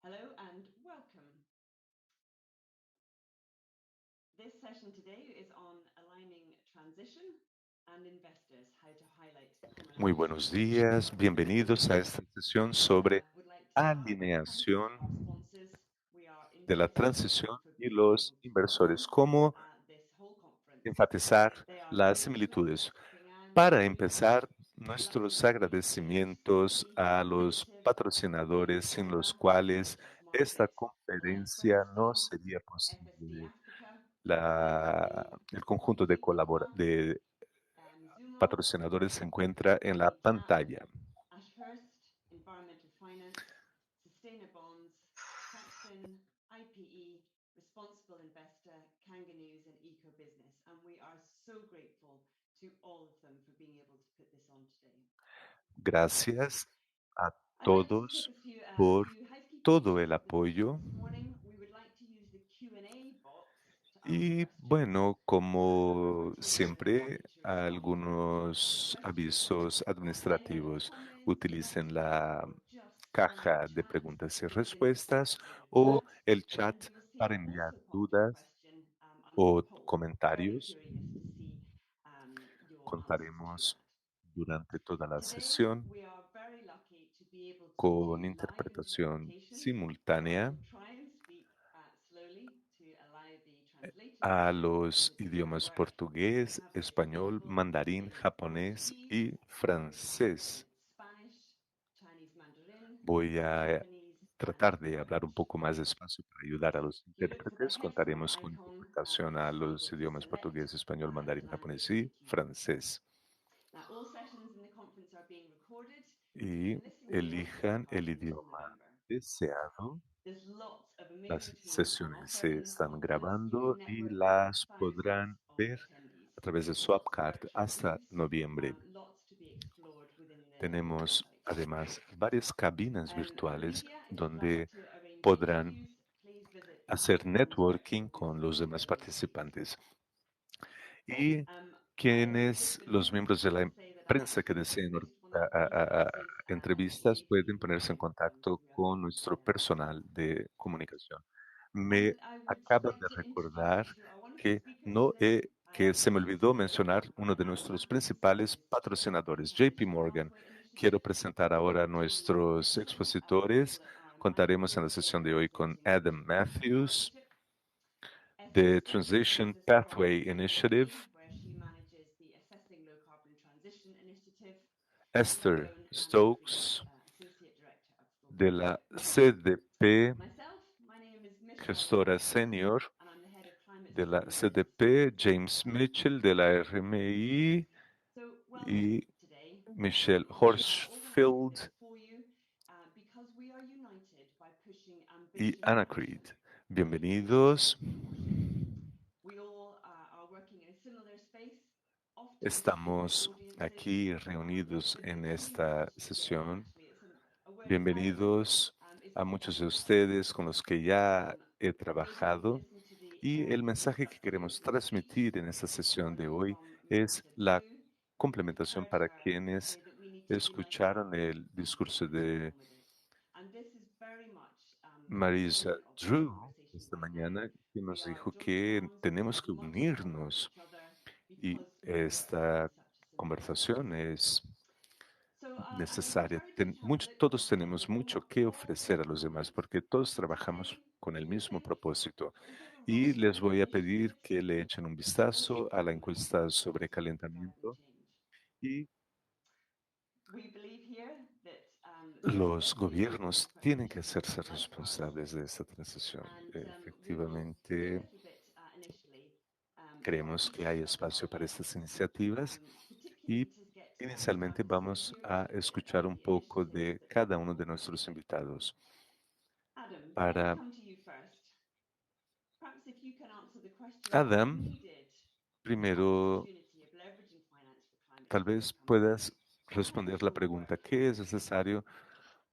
Hello and welcome. This session today is on aligning transition and investors, how to highlight common Muy issues. buenos días, bienvenidos a esta sesión sobre Would like to thank our alineación sponsors. We are de la indebted to them transición for y being los able to inversores. fund ¿Cómo this whole conference. enfatizar They are las Swiss, similitudes? Ping An, Para Lufthansa, empezar, nuestros Luxembourg, agradecimientos JTC, a los Limited, patrocinadores sin los Aviva, cuales Capital esta Markets, conferencia no Nespresso, sería FSC posible. Africa, El conjunto de, BNP Paribas, de Zumo, patrocinadores se encuentra en la Intapp, pantalla. Ashurst, Environmental Finance, Sustainabonds, Saxon, IPE, Responsible Investor, Kanganews, and Eco Business. And we are so grateful to all of them for being able to put this on today. Gracias a I'd like to take todos a por few housekeeping todo notes el at the beginning apoyo. this morning. We would like to use the Q&A box to ask Y questions. bueno, como Firstly, we would siempre, like to respond to algunos questions avisos either in the administrativos. comments, Utilicen messages, la or just on the caja de chat preguntas y using the respuestas chat window. o el And chat you'll see para I've enviar also popped your dudas question under the o poll. Very comentarios. curious to see your answers to Contaremos that. durante toda la Today, sesión we are very lucky to be able to con use live interpretación interpretation. So I simultánea will try and speak slowly to allow the translators a los to see my idiomas work. portugués, We have some español, examples mandarín, in japonés Portuguese, y we have in francés. Spanish, Chinese Mandarin, Voy a Japanese, and tratar de hablar un French. poco más despacio para ayudar a los If you look for the intérpretes. headphone Contaremos con icon, interpretación a you are los able to idiomas select portugués, español, the mandarín, japonés language y that you prefer. francés. Now, all sessions in the conference are being recorded. You Y can listen to the audio elijan el archive until idioma November. deseado. There's lots of Las amazing tools on sesiones offer se in the están conference. You grabando can y network with las thousands podrán of ver attendees. a través de Lots of Swapcard virtual hasta booths, noviembre. lots to be explored within the Tenemos website. además varias cabinas virtuales Media, if you'd like donde to arrange podrán interviews, please visit the hacer Comms networking section with con los Zoom demás during this week. participantes. Y I quienes, just los before miembros de la say that I prensa que actually deseen host one of the conferences entrevistas dedicated pueden ponerse en live contacto who are con based nuestro in personal de Portugal. comunicación. Me And I would acaba like de to introduce you recordar to our wonderful que speakers today. que se me olvidó Firstly, mencionar uno de Adam nuestros Matthews, who principales is Chair of the patrocinadores, JP Transition Morgan. Pathway Quiero Initiative. presentar ahora a To nuestros listen, expositores. people are Mike Contaremos en la Greenfield, sesión de hoy con representing Adam British Business Matthews, Partnership, Esther the Smith, who Transition joins us from Pathway the Initiative, UK, where she manages the Assessing Low Carbon Transition Initiative, and my Esther own Anna Fried, Stokes, Associate Director of de Global la Research. CDP, Myself, my name is Michelle gestora Horfield, senior, and I'm the Head of Climate de la Change and Business CDP, at James JP Morgan. Mitchell, de la RMI, So, welcome y today. Michelle We are organising this Horsfield for you because we are united by pushing y ambitious Anna ambition Creed. for reducing Bienvenidos. carbon emissions. We all are working in a similar space, often similar Estamos audiences, aquí reunidos but the en key esta message today, sesión. actually, it's a word of caution, Bienvenidos is a that muchos de we ustedes con los que ya he those of you who trabajado. listen to the Y el mensaje que queremos supplementary speech transmitir en esta sesión de recording hoy from es Minister la Blue, I complementación heard para her quienes say that we need to unite escucharon again el and discurso get de on with it. And this is very much the Marisa tone of our Drew conversation esta right now. mañana, que We nos are dijo joining que arms tenemos and que must support unirnos each other y because we are in esta such a similar conversación space. es So I would necesaria. encourage you to have a look Todos at the tenemos mucho roll-up que call ofrecer for a the los demás conference porque todos trabajamos today. con el If you mismo think, propósito. is there a Y role les for voy a pedir initiatives que le echen un and vistazo should a la governments encuesta sobre tackle carbon calentamiento change? y We believe here that the los expectation for this gobiernos tienen que transition hacerse is likewise. responsables de esta transición. And we will see a Efectivamente, little bit initially from creemos que each hay of our espacio para estas guests, iniciativas particularly y to get a inicialmente chance to vamos hear a a little bit escuchar about un the poco initiatives de that they cada have uno de ongoing. nuestros invitados. Adam, if I Para come to you first, perhaps if you can answer the question, what is Adam, needed for the primero, opportunity of leveraging finance for climate tal change in vez the coming puedas years? How responder this la will pregunta, work. ¿qué es necesario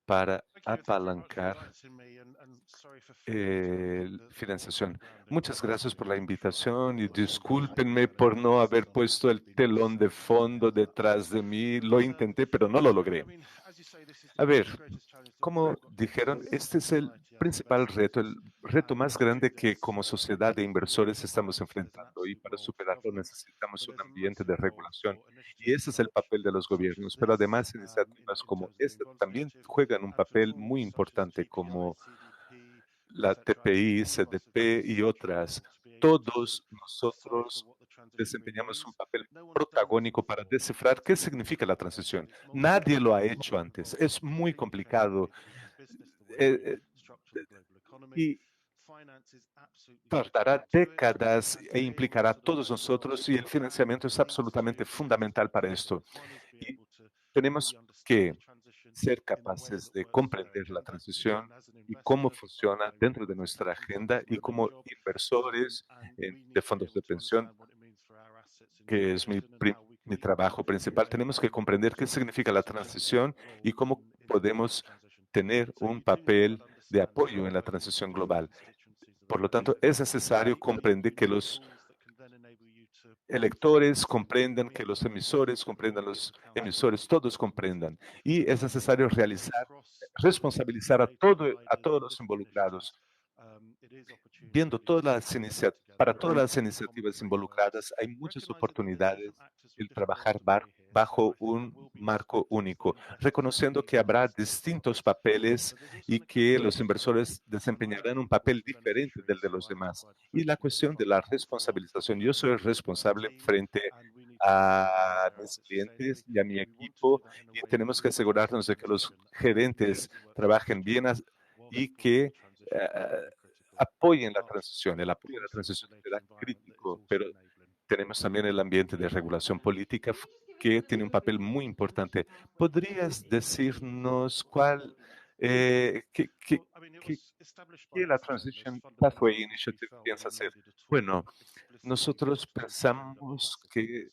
para Thank you very much for apalancar inviting me, and sorry for failing to include the financiación? background in Muchas my gracias por la intro. invitación y There was some discúlpenme technical por no haber difficulties puesto that el have been telón de disabled in the fondo effort. detrás de mí. Lo But intenté, pero no lo I logré. mean, as you say, this A is ver, the greatest challenge that we've como all got to face dijeron, as este es el society. principal reto, el reto más grande que como sociedad de inversores estamos enfrentando, y para superarlo necesitamos un ambiente de regulación. Y ese es el papel de los gobiernos, pero además iniciativas como esta también juegan un papel muy importante, como la TPI, CDP y otras. Todos nosotros desempeñamos un papel protagónico para descifrar qué significa la transición. Nadie lo ha hecho antes. Es muy complicado. eh, y tardará décadas e implicará a todos nosotros, y el financiamiento es absolutamente fundamental para esto. Y tenemos que ser capaces de comprender la transición y cómo funciona dentro de nuestra agenda, y como inversores de fondos de pensión, que es mi trabajo principal, tenemos que comprender qué significa la transición y cómo podemos tener un papel de apoyo en la transición global. Por lo tanto, es necesario comprender que los electores comprendan, que los emisores comprendan, los emisores, todos comprendan. Y es necesario responsabilizar a todos los involucrados, viendo para todas las iniciativas involucradas. Hay muchas oportunidades el trabajar bajo un marco único, reconociendo que habrá distintos papeles y que los inversores desempeñarán un papel diferente del de los demás. Y la cuestión de la responsabilización. Yo soy responsable frente a mis clientes y a mi equipo, y tenemos que asegurarnos de que los gerentes trabajen bien y que apoyen la transición. El apoyo a la transición será crítico, pero tenemos también el ambiente de regulación política que tiene un papel muy importante. ¿Podrías decirnos qué la Transition Pathway Initiative piensa hacer? Bueno, nosotros pensamos que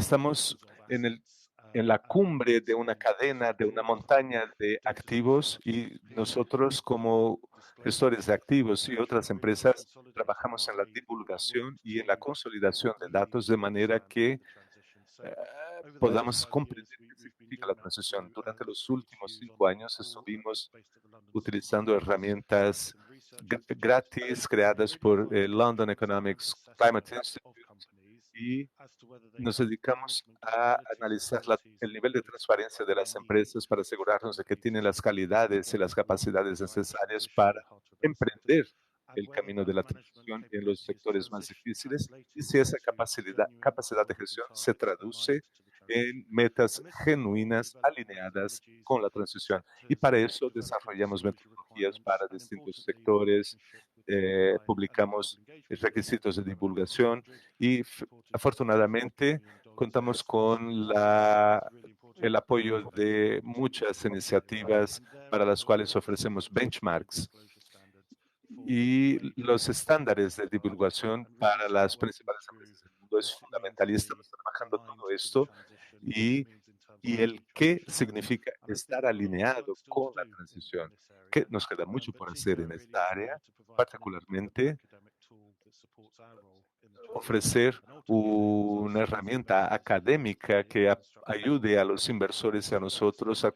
estamos en la cumbre de una cadena, de una montaña de activos, y nosotros como gestores de activos y otras empresas trabajamos en la divulgación y en la consolidación de datos de manera que podamos comprender qué significa la transición. Durante los últimos 5 años estuvimos utilizando herramientas gratis creadas por el London Economics Climate Institute, y nos dedicamos a analizar el nivel de transparencia de las empresas para asegurarnos de que tienen las calidades y las capacidades necesarias para emprender el camino de la transición en los sectores más difíciles, y si esa capacidad de gestión se traduce en metas genuinas alineadas con la transición. Y para eso desarrollamos metodologías para distintos sectores, publicamos requisitos de divulgación, y afortunadamente contamos con el apoyo de muchas iniciativas para las cuales ofrecemos benchmarks y los estándares de divulgación para las principales empresas del mundo. Es fundamental, y estamos trabajando todo esto, y el qué significa estar alineado con la transición, que nos queda mucho por hacer en esta área, particularmente ofrecer una herramienta académica que ayude a los inversores y a nosotros a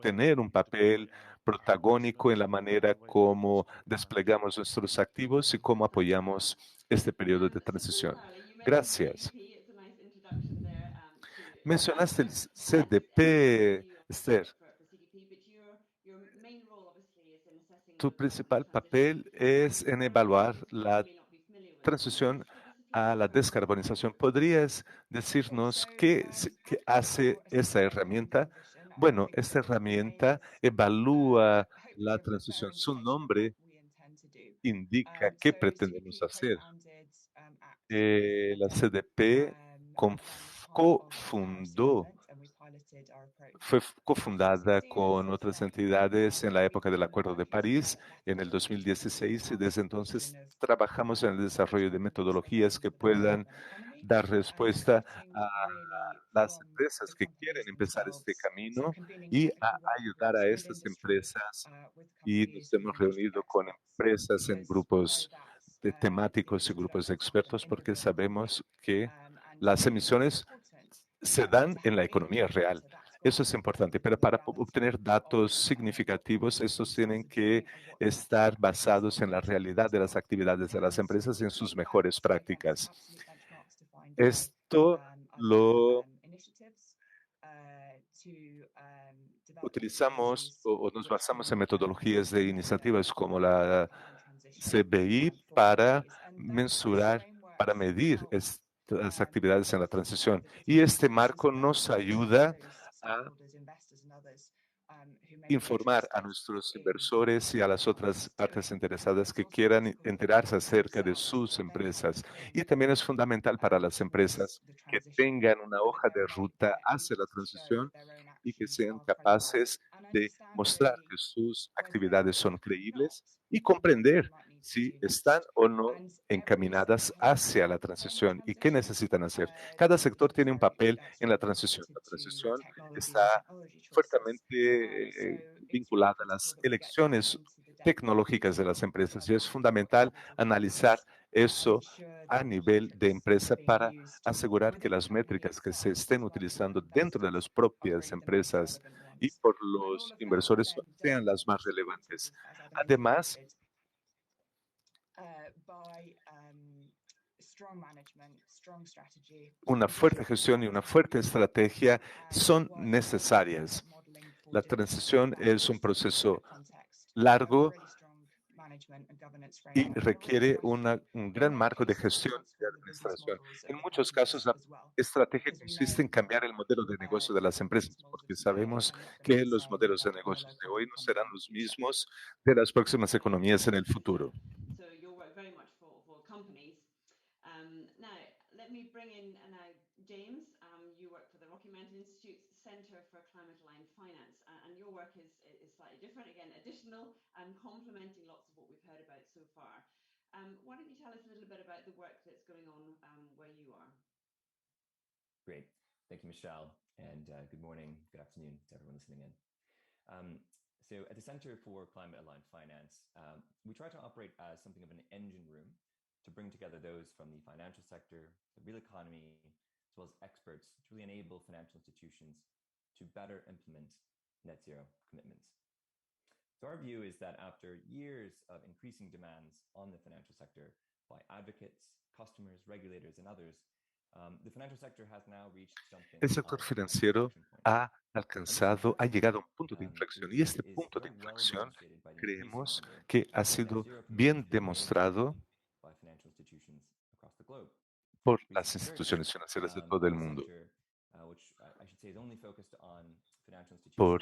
tener un papel protagónico en la manera como desplegamos nuestros activos y cómo apoyamos este periodo de transición. Gracias. Mencionaste el CDP, Esther. Tu principal papel es en evaluar la transición a la descarbonización. ¿Podrías decirnos qué hace esta herramienta? Bueno, esta herramienta evalúa la transición. Su nombre indica qué pretendemos hacer. La CDP fue cofundada con otras entidades en la época del Acuerdo de París en el 2016, y desde entonces trabajamos en el desarrollo de metodologías que puedan dar respuesta a las empresas que quieren empezar este camino y a ayudar a estas empresas. Y nos hemos reunido con empresas en grupos de temáticos y grupos de expertos, porque sabemos que las emisiones se dan en la economía real. Eso es importante, pero para obtener datos significativos, estos tienen que estar basados en la realidad de las actividades de las empresas y en sus mejores prácticas. Esto lo utilizamos o nos basamos en metodologías de iniciativas como la CBI para mensurar, para medir estas actividades en la transición. Y este marco nos ayuda a informar a nuestros inversores y a las otras partes interesadas que quieran enterarse acerca de sus empresas. Y también es fundamental para las empresas que tengan una hoja de ruta hacia la transición y que sean capaces de mostrar que sus actividades son creíbles y comprender si están o no encaminadas hacia la transición y qué necesitan hacer. Cada sector tiene un papel en la transición. La transición está fuertemente vinculada a las elecciones tecnológicas de las empresas y es fundamental analizar eso a nivel de empresa para asegurar que las métricas que se estén utilizando dentro de las propias empresas y por los inversores sean las más relevantes. Además, una fuerte gestión y una fuerte estrategia son necesarias. La transición es un proceso largo y requiere un gran marco de gestión y de administración. En muchos casos, la estrategia consiste en cambiar el modelo de negocio de las empresas, porque sabemos que los modelos de negocios de hoy no serán los mismos de las próximas economías en el futuro. So your work very much for companies. Now, let me bring in now James. You work for the Rocky Mountain Institute's Center for Climate Aligned Finance, and your work is slightly different, again, additional and complementing lots of what we've heard about so far. Why don't you tell us a little bit about the work that's going on where you are? Great. Thank you, Michelle. And good morning, good afternoon to everyone listening in. So at the Center for Climate Aligned Finance, we try to operate as something of an engine room to bring together those from the financial sector, the real economy, as well as experts to really enable financial institutions to better implement net zero commitments. So our view is that after years of increasing demands on the financial sector by advocates, customers, regulators, and others, the financial sector has now reached something El sector financiero ha alcanzado, ha llegado a un punto de inflexión y este punto de inflexión creemos que ha sido bien demostrado por las instituciones financieras de todo el mundo, por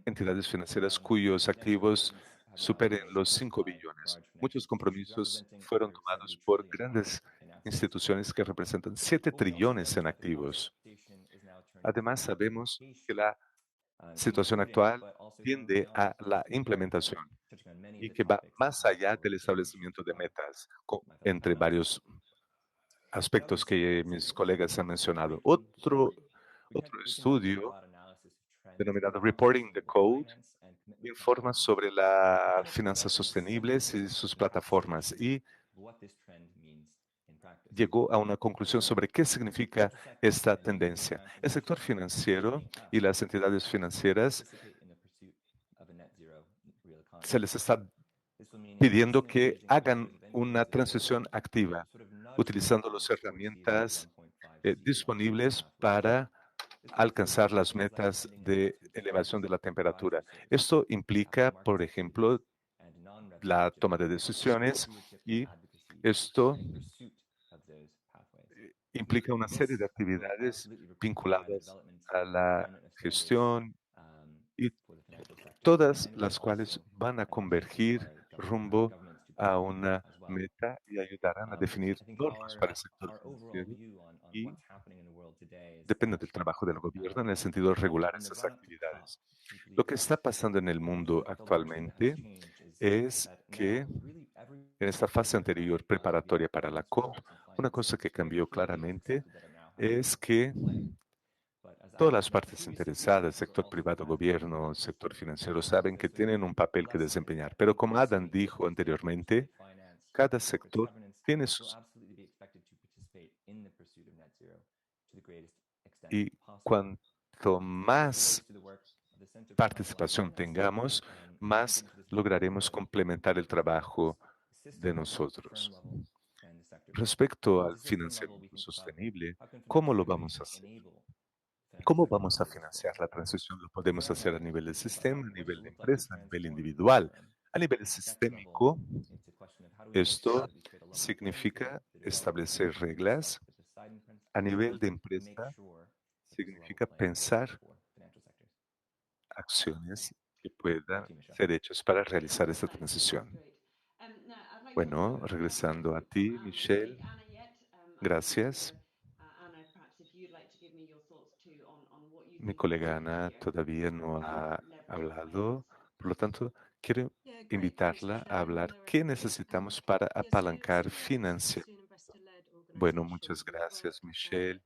entidades financieras cuyos activos superen los 5 billones. Muchos compromisos fueron tomados por grandes instituciones que representan 7 trillones en activos. Además, sabemos que la situación actual tiende a la implementación y que va más allá del establecimiento de metas, entre varios aspectos que mis colegas han mencionado. Otro estudio denominado Reporting the Code informa sobre las finanzas sostenibles y sus plataformas y llegó a una conclusión sobre qué significa esta tendencia. El sector financiero y las entidades financieras se les está pidiendo que hagan una transición activa, utilizando las herramientas disponibles para alcanzar las metas de elevación de la temperatura. Esto implica, por ejemplo, la toma de decisiones y esto implica una serie de actividades vinculadas a la gestión y todas las cuales van a convergir rumbo a una meta y ayudarán a definir normas para el sector financiero y depende del trabajo del gobierno en el sentido de regular esas actividades. Lo que está pasando en el mundo actualmente es que en esta fase anterior preparatoria para la COP, una cosa que cambió claramente es que todas las partes interesadas, sector privado, gobierno, sector financiero, saben que tienen un papel que desempeñar. Pero como Adam dijo anteriormente, cada sector tiene sus... Y cuanto más participación tengamos, más lograremos complementar el trabajo de nosotros. Respecto al financiamiento sostenible, ¿cómo lo vamos a hacer? ¿Cómo vamos a financiar la transición? Lo podemos hacer a nivel de sistema, a nivel de empresa, a nivel individual. A nivel sistémico, esto significa establecer reglas. A nivel de empresa, significa pensar acciones que puedan ser hechas para realizar esta transición. Bueno, regresando a ti, Michelle. Gracias. Mi colega Ana todavía no ha hablado, por lo tanto, quiero invitarla a hablar qué necesitamos para apalancar financiamiento. Bueno, muchas gracias, Michelle.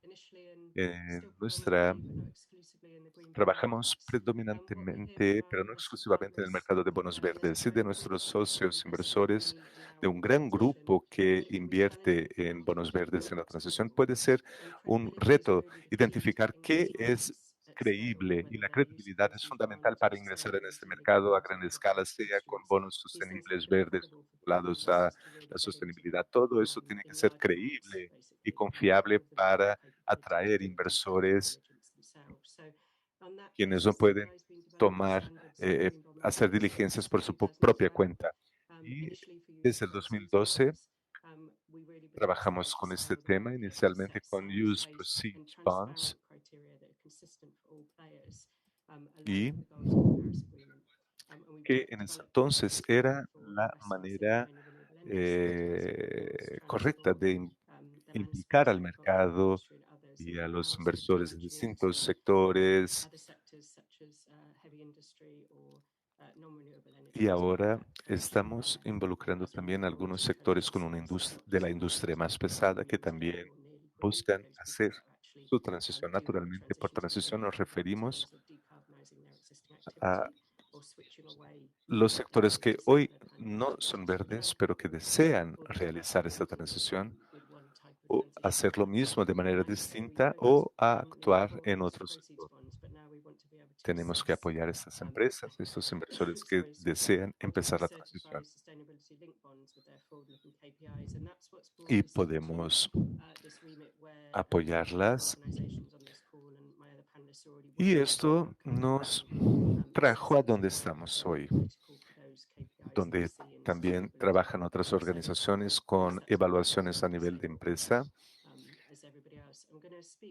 Trabajamos predominantemente, pero no exclusivamente en el mercado de bonos verdes y de nuestros socios inversores, de un gran grupo que invierte en bonos verdes en la transición. Puede ser un reto identificar qué es creíble, y la credibilidad es fundamental para ingresar en este mercado a gran escala, sea con bonos sostenibles verdes vinculados a la sostenibilidad. Todo eso tiene que ser creíble y confiable para atraer inversores quienes no pueden tomar, hacer diligencias por su propia cuenta. Y desde el 2012 trabajamos con este tema, inicialmente con Use Proceeds Bonds, y que en ese entonces era la manera correcta de implicar al mercado y a los inversores en distintos sectores. Y ahora estamos involucrando también algunos sectores con una de la industria más pesada que también buscan hacer su transición. Naturalmente, por transición nos referimos a los sectores que hoy no son verdes, pero que desean realizar esta transición o hacer lo mismo de manera distinta o a actuar en otros sectores. Tenemos que apoyar a estas empresas, estos inversores que desean empezar la transición. Y podemos apoyarlas. Y esto nos trajo a donde estamos hoy, donde también trabajan otras organizaciones con evaluaciones a nivel de empresa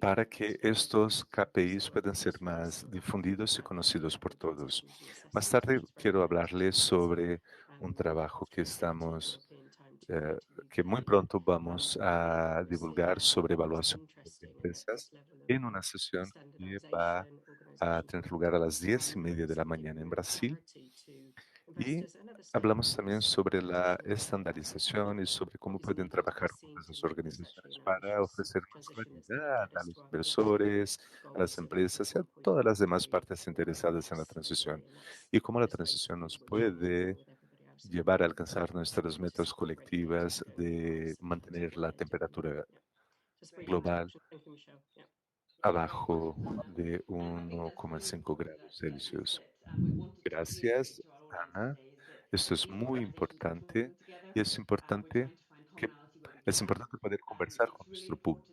para que estos KPIs puedan ser más difundidos y conocidos por todos. Más tarde quiero hablarles sobre un trabajo que que muy pronto vamos a divulgar sobre evaluación de empresas en una sesión que va a tener lugar a las 10:30 de la mañana en Brasil. Y hablamos también sobre la estandarización y sobre cómo pueden trabajar juntas las organizaciones para ofrecer más claridad a los inversores, a las empresas y a todas las demás partes interesadas en la transición. Y cómo la transición nos puede llevar a alcanzar nuestras metas colectivas de mantener la temperatura global abajo de 1,5 grados Celsius. Gracias, Ana. Esto es muy importante y es importante poder conversar con nuestro público.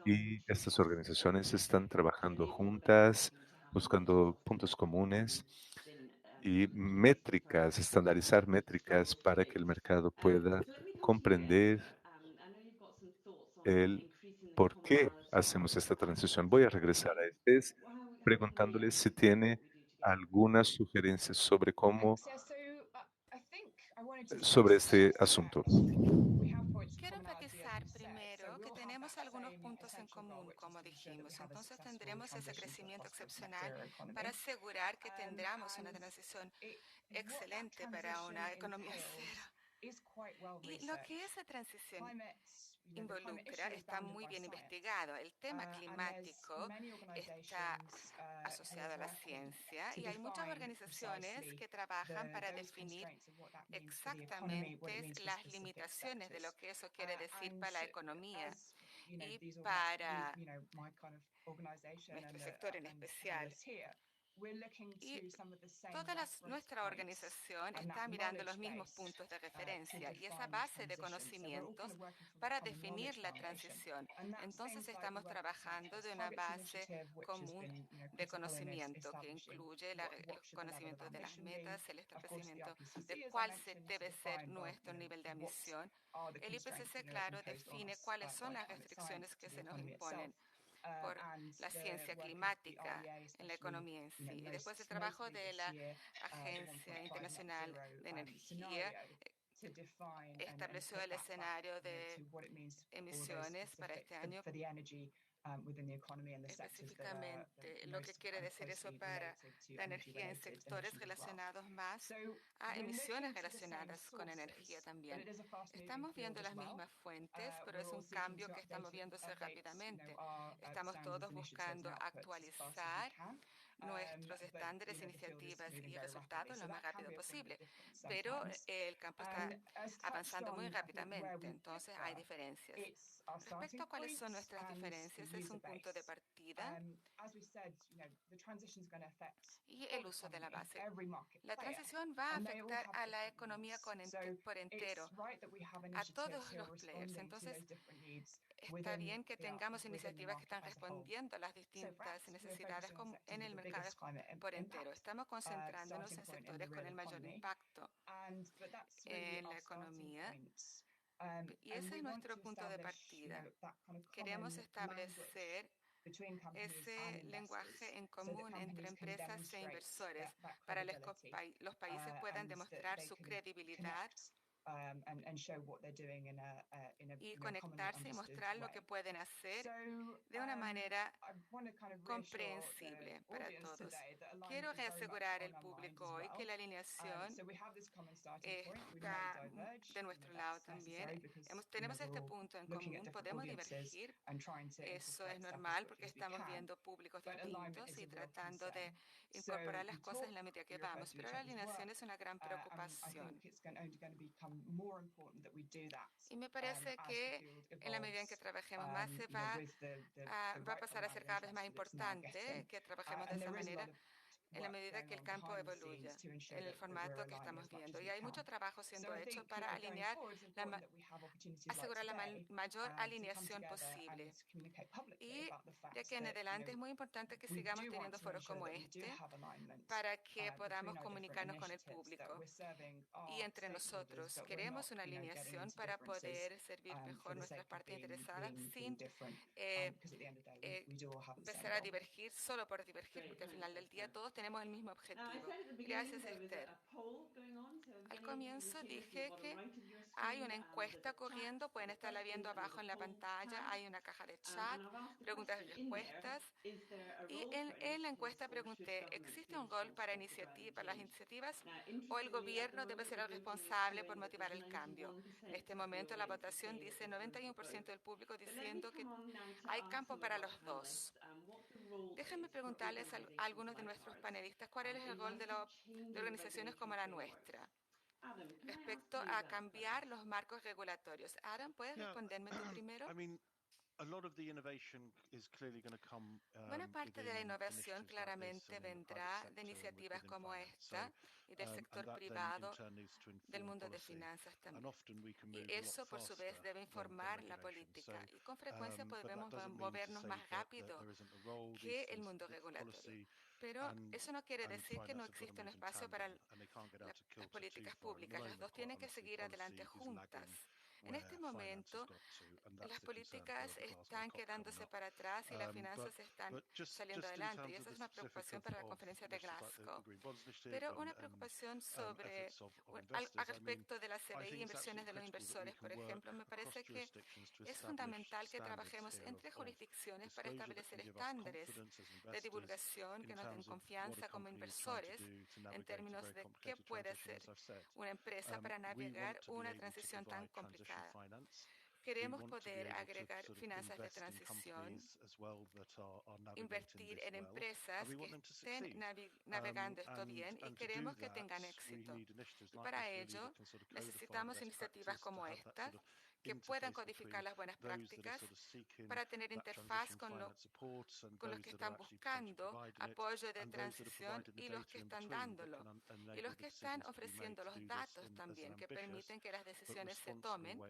Y estas organizaciones están trabajando juntas, buscando puntos comunes y métricas, estandarizar métricas para que el mercado pueda comprender el por qué hacemos esta transición. Voy a regresar a este preguntándoles si tiene algunas sugerencias sobre cómo, sobre este asunto. Quiero enfatizar primero que tenemos algunos puntos en común, como dijimos. Entonces tendremos ese crecimiento excepcional para asegurar que tendremos una transición excelente para una economía cero. Y lo que esa transición involucra está muy bien investigado. El tema climático está asociado a la ciencia y hay muchas organizaciones que trabajan para definir exactamente las limitaciones de lo que eso quiere decir para la economía. y para nuestro sector en especial. Y nuestra organización está mirando los mismos puntos de referencia y esa base de conocimientos para definir la transición. Entonces estamos trabajando de una base común de conocimiento que incluye el conocimiento de las metas, el establecimiento de cuál debe ser nuestro nivel de emisión. El IPCC, claro, define cuáles son las restricciones que se nos imponen por la ciencia climática en la economía en sí. Y después el trabajo de la Agencia Internacional de Energía estableció el escenario de emisiones para este año. Específicamente, lo que quiere decir eso para la energía en sectores relacionados más a emisiones relacionadas con energía también. Estamos viendo las mismas fuentes, pero es un cambio que está moviéndose rápidamente. Estamos todos buscando actualizar nuestros estándares, iniciativas y resultados lo más rápido posible, pero el campo está avanzando muy rápidamente, entonces hay diferencias. Respecto a cuáles son nuestras diferencias, es un punto de partida y el uso de la base. La transición va a afectar a la economía por entero, a todos los players. Entonces, está bien que tengamos iniciativas que están respondiendo a las distintas necesidades en el mercado por entero. Estamos concentrándonos en sectores con el mayor impacto en la economía. Y ese es nuestro punto de partida. Queremos establecer ese lenguaje en común entre empresas e inversores para que los países puedan demostrar su credibilidad y conectarse y mostrar lo que pueden hacer de una manera comprensible para todos. Quiero reasegurar al público hoy que la alineación está de nuestro lado también. Tenemos este punto en común, podemos divergir. Eso es normal porque estamos viendo públicos distintos y tratando de incorporar las cosas en la medida que vamos, pero la alineación es una gran preocupación. Y me parece que en la medida en que trabajemos más va a pasar a ser cada vez más importante que trabajemos de esa manera en la medida que el campo evoluya en el formato que estamos viendo. Y hay mucho trabajo siendo hecho para alinear, asegurar la mayor alineación posible. Y de aquí en adelante es muy importante que sigamos teniendo foros como este para que podamos comunicarnos con el público y entre nosotros. Queremos una alineación para poder servir mejor nuestras partes interesadas sin empezar a divergir solo por divergir, porque al final del día todos tenemos el mismo objetivo. Gracias, Esther. Al comienzo dije que hay una encuesta corriendo, pueden estarla viendo abajo en la pantalla, hay una caja de chat, preguntas y respuestas. Y en la encuesta pregunté, ¿existe un rol para las iniciativas o el gobierno debe ser el responsable por motivar el cambio? En este momento la votación dice 91% del público diciendo que hay campo para los dos. Déjenme preguntarles a algunos de nuestros panelistas cuál es el rol de organizaciones como la nuestra respecto a cambiar los marcos regulatorios. Adam, ¿puedes responderme tú primero? Buena parte de la innovación claramente vendrá de iniciativas como esta y del sector privado, del mundo de finanzas también. Y eso, por su vez, debe informar la política. Y con frecuencia podremos movernos más rápido que el mundo regulatorio. Pero eso no quiere decir que no existe un espacio para las políticas públicas. Las dos tienen que seguir adelante juntas. En este momento, las políticas están quedándose para atrás y las finanzas están saliendo adelante. Y esa es una preocupación para la conferencia de Glasgow. Pero una preocupación al respecto de la CBI y inversiones de los inversores, por ejemplo, me parece que es fundamental que trabajemos entre jurisdicciones para establecer estándares de divulgación que nos den confianza como inversores en términos de qué puede hacer una empresa para navegar una transición tan complicada. Queremos poder agregar finanzas de transición, invertir en empresas que estén navegando esto bien y queremos que tengan éxito. Y para ello necesitamos iniciativas como esta que puedan codificar las buenas prácticas para tener interfaz con los que están buscando apoyo de transición y los que están dándolo, y los que están ofreciendo los datos también, que permiten que las decisiones se tomen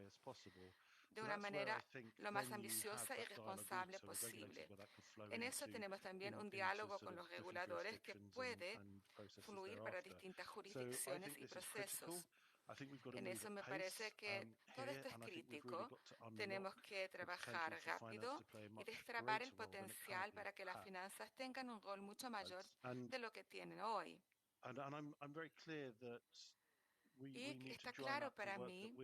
de una manera lo más ambiciosa y responsable posible. En eso tenemos también un diálogo con los reguladores que puede fluir para distintas jurisdicciones y procesos. En eso me parece que todo esto es crítico. Tenemos que trabajar rápido y destrabar el potencial para que las finanzas tengan un rol mucho mayor de lo que tienen hoy. Y está claro para mí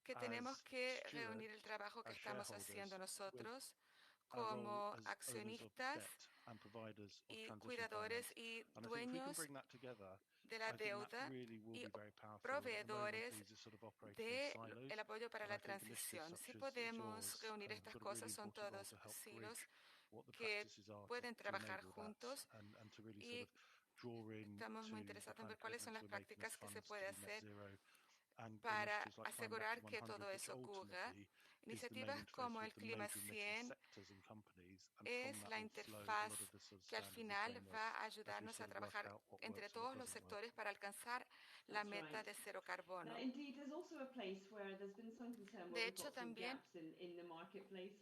que tenemos que reunir el trabajo que estamos haciendo nosotros como accionistas y cuidadores y dueños de la deuda y proveedores del apoyo para la transición. Si podemos reunir estas cosas, son todos silos que pueden trabajar juntos y estamos muy interesados en ver cuáles son las prácticas que se puede hacer para asegurar que todo eso ocurra. Iniciativas como el Clima 100 es la interfaz que al final va a ayudarnos a trabajar entre todos los sectores para alcanzar la meta de cero carbono. De hecho, también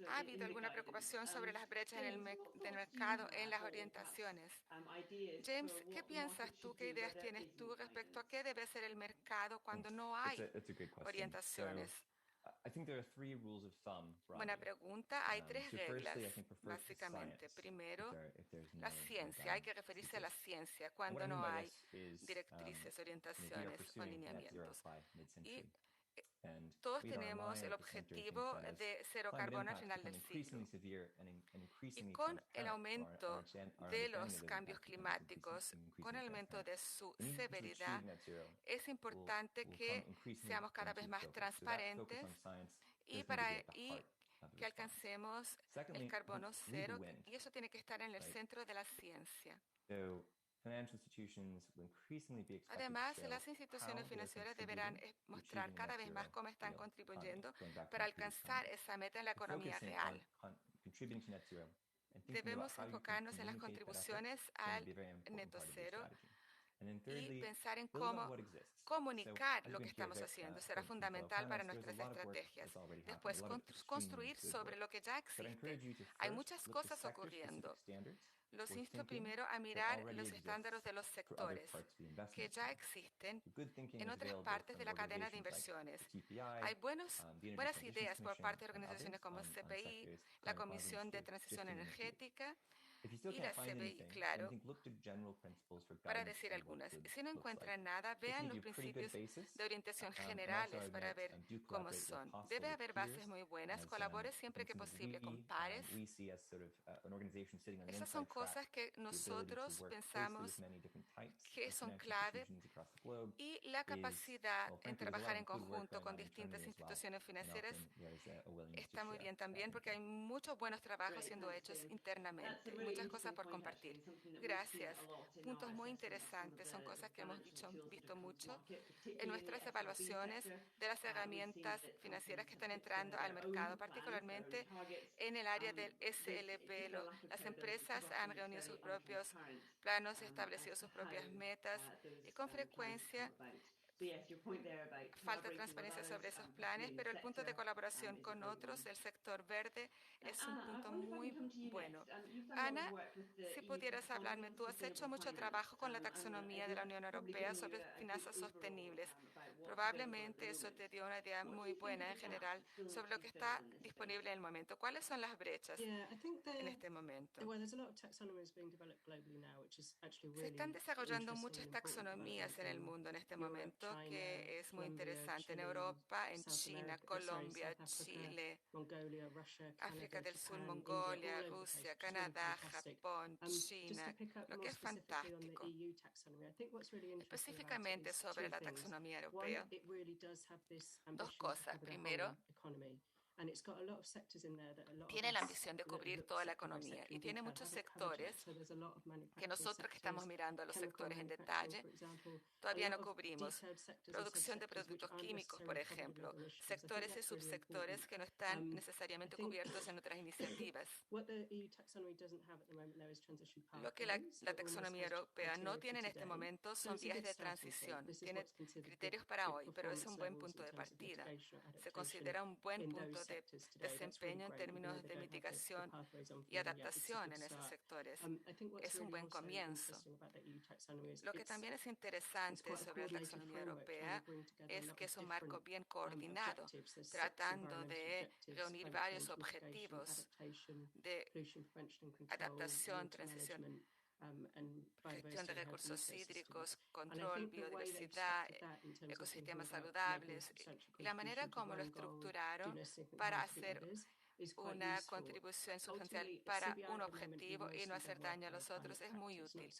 ha habido alguna preocupación sobre las brechas del mercado en las orientaciones. James, ¿qué piensas tú, qué ideas tienes tú respecto a qué debe ser el mercado cuando no hay orientaciones? Buena pregunta. Hay tres reglas, básicamente. Primero, la ciencia. Hay que referirse a la ciencia cuando no hay directrices, orientaciones o lineamientos. Y todos tenemos el objetivo de cero carbono al final del siglo. Y con el aumento de los cambios climáticos, con el aumento de su severidad, es importante que seamos cada vez más transparentes y que alcancemos el carbono cero, y eso tiene que estar en el centro de la ciencia. Además, las instituciones financieras deberán mostrar cada vez más cómo están contribuyendo para alcanzar esa meta en la economía real. Debemos enfocarnos en las contribuciones al neto cero y pensar en cómo comunicar lo que estamos haciendo. Será fundamental para nuestras estrategias. Después, construir sobre lo que ya existe. Hay muchas cosas ocurriendo. Los insto primero a mirar los estándares de los sectores que ya existen en otras partes de la cadena de inversiones. Hay buenas ideas por parte de organizaciones como CPI, la Comisión de Transición Energética y la CBI, claro, para decir algunas. Si no encuentran nada, vean los principios de orientación generales para ver cómo son. Debe haber bases muy buenas. Colabore siempre que posible con pares. Esas son cosas que nosotros pensamos que son clave, y la capacidad en trabajar en conjunto con distintas instituciones financieras está muy bien también, porque hay muchos buenos trabajos siendo hechos internamente y muchas cosas por compartir. Gracias. Puntos muy interesantes, son cosas que hemos visto mucho en nuestras evaluaciones de las herramientas financieras que están entrando al mercado, particularmente en el área del SLP. Las empresas han reunido sus propios planos, establecido sus propias metas y con frecuencia falta transparencia sobre esos planes, pero el punto de colaboración con otros del sector verde es un punto muy bueno. Ana, si pudieras hablarme, tú has hecho mucho trabajo con la taxonomía de la Unión Europea sobre finanzas sostenibles. Probablemente eso te dio una idea muy buena en general sobre lo que está disponible en el momento. ¿Cuáles son las brechas en este momento? Se están desarrollando muchas taxonomías en el mundo en este momento, que es muy interesante. En Europa, en China, Colombia, Chile, África del Sur, Mongolia, Rusia, Canadá, Japón, China, lo que es fantástico. Específicamente sobre la taxonomía europea, dos cosas. Primero, Tiene la ambición de cubrir toda la economía y tiene muchos sectores que nosotros que estamos mirando a los sectores en detalle todavía no cubrimos. Producción de productos químicos, por ejemplo, sectores y subsectores que no están necesariamente cubiertos en otras iniciativas. Lo que la taxonomía europea no tiene en este momento son vías de transición. Tiene criterios para hoy, pero es un buen punto de partida. Se considera un buen punto de desempeño en términos de mitigación y adaptación en esos sectores. Es un buen comienzo. Lo que también es interesante sobre la taxonomía europea es que es un marco bien coordinado, tratando de reunir varios objetivos de adaptación, transición, gestión de recursos hídricos, control, biodiversidad, ecosistemas saludables, y la manera como lo estructuraron para hacer una contribución sustancial para un objetivo y no hacer daño a los otros es muy útil.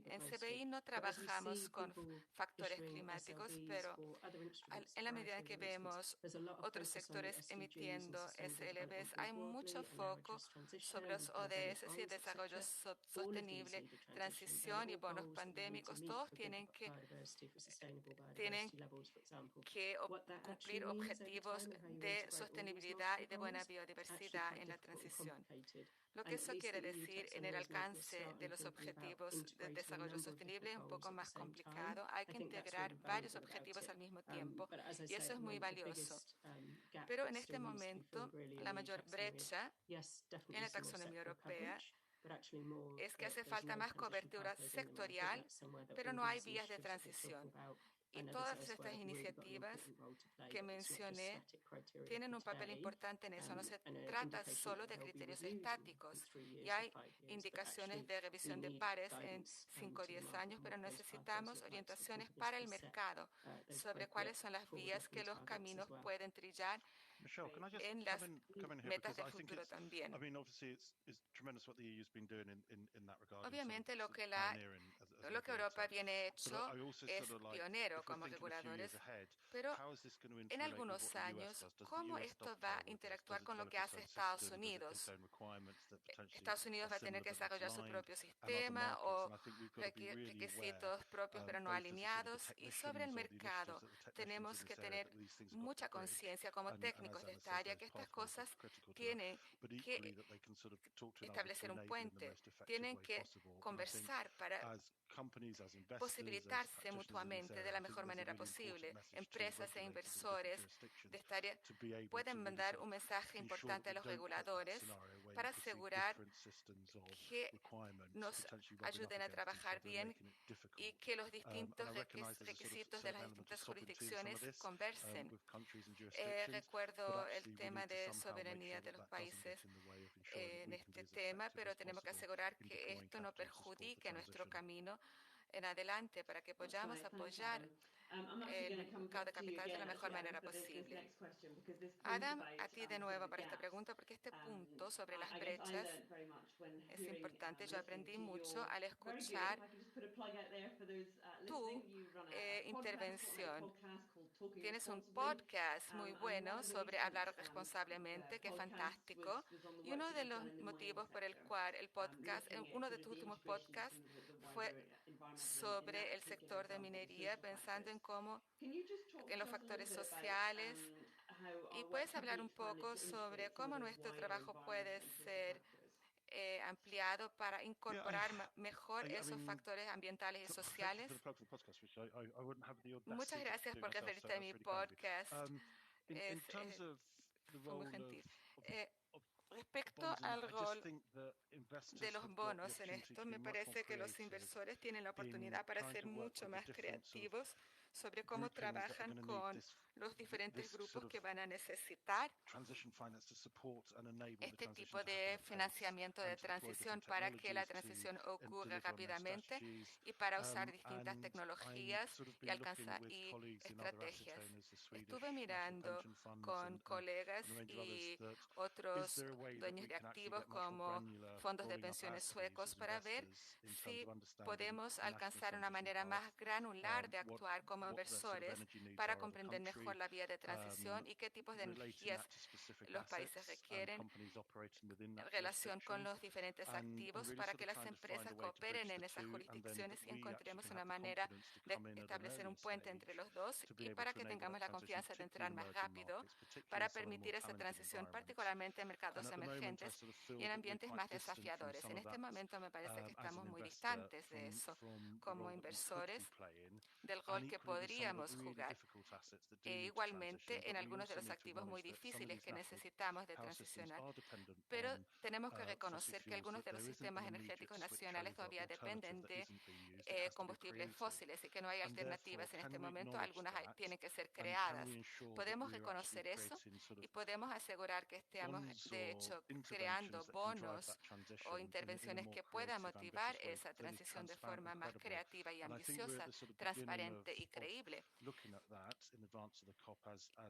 En CBI no trabajamos con factores climáticos, pero en la medida en que vemos otros sectores emitiendo SLBs, hay mucho foco sobre los ODS y el desarrollo sostenible, transición y bonos pandémicos. Todos tienen que cumplir objetivos de sostenibilidad y de buena biodiversidad en la transición. Lo que eso quiere decir en el alcance de los objetivos de desarrollo sostenible es un poco más complicado. Hay que integrar varios objetivos al mismo tiempo y eso es muy valioso. Pero en este momento, la mayor brecha en la taxonomía europea es que hace falta más cobertura sectorial, pero no hay vías de transición. Y todas estas iniciativas que mencioné tienen un papel importante en eso. No se trata solo de criterios estáticos y hay indicaciones de revisión de pares en 5 o 10 años, pero necesitamos orientaciones para el mercado sobre cuáles son las vías que los caminos pueden trillar en las metas de futuro también. Obviamente lo que Europa viene hecho es pionero como reguladores, pero en algunos años, ¿cómo esto va a interactuar con lo que hace Estados Unidos? Estados Unidos va a tener que desarrollar su propio sistema o requisitos propios pero no alineados. Y sobre el mercado tenemos que tener mucha conciencia como técnicos de esta área que estas cosas tienen que establecer un puente, tienen que conversar para posibilitarse mutuamente de la mejor manera posible. Empresas e inversores de esta área pueden mandar un mensaje importante a los reguladores para asegurar que nos ayuden a trabajar bien y que los distintos requisitos de las distintas jurisdicciones conversen. Recuerdo el tema de soberanía de los países en este tema, pero tenemos que asegurar que esto no perjudique nuestro camino en adelante para que podamos apoyar el mercado de capital de la mejor manera posible. Adam, a ti de nuevo para esta pregunta, porque este punto sobre las brechas es importante. Yo aprendí mucho al escuchar tu intervención. Tienes un podcast muy bueno sobre hablar responsablemente, que es fantástico. Y uno de los motivos por el cual el podcast, uno de tus últimos podcasts, fue sobre el sector de minería, pensando en los factores sociales. Y puedes hablar un poco sobre cómo nuestro trabajo puede ser ampliado para incorporar mejor esos factores ambientales y sociales. Muchas gracias por referirte a mi podcast. Fue muy gentil. Respecto al rol de los bonos en esto, me parece que los inversores tienen la oportunidad para ser mucho más creativos sobre cómo trabajan con los diferentes grupos que van a necesitar este tipo de financiamiento de transición para que la transición ocurra rápidamente y para usar distintas tecnologías y estrategias. Estuve mirando con colegas y otros otros dueños de activos como fondos de pensiones suecos para ver si podemos alcanzar una manera más granular de actuar como inversores para comprender mejor la vía de transición y qué tipos de energías los países requieren en relación con los diferentes activos para que las empresas cooperen en esas jurisdicciones y encontremos una manera de establecer un puente entre los dos y para que tengamos la confianza de entrar más rápido para permitir esa transición, particularmente en mercados emergentes y en ambientes más desafiadores. En este momento me parece que estamos muy distantes de eso como inversores, del rol que podríamos jugar. E igualmente en algunos de los activos muy difíciles que necesitamos de transicionar. Pero tenemos que reconocer que algunos de los sistemas energéticos nacionales todavía dependen de combustibles fósiles y que no hay alternativas en este momento. Algunas tienen que ser creadas. Podemos reconocer eso y podemos asegurar que estemos, de hecho, creando bonos o intervenciones que puedan motivar esa transición de forma más creativa y ambiciosa, transparente y creíble.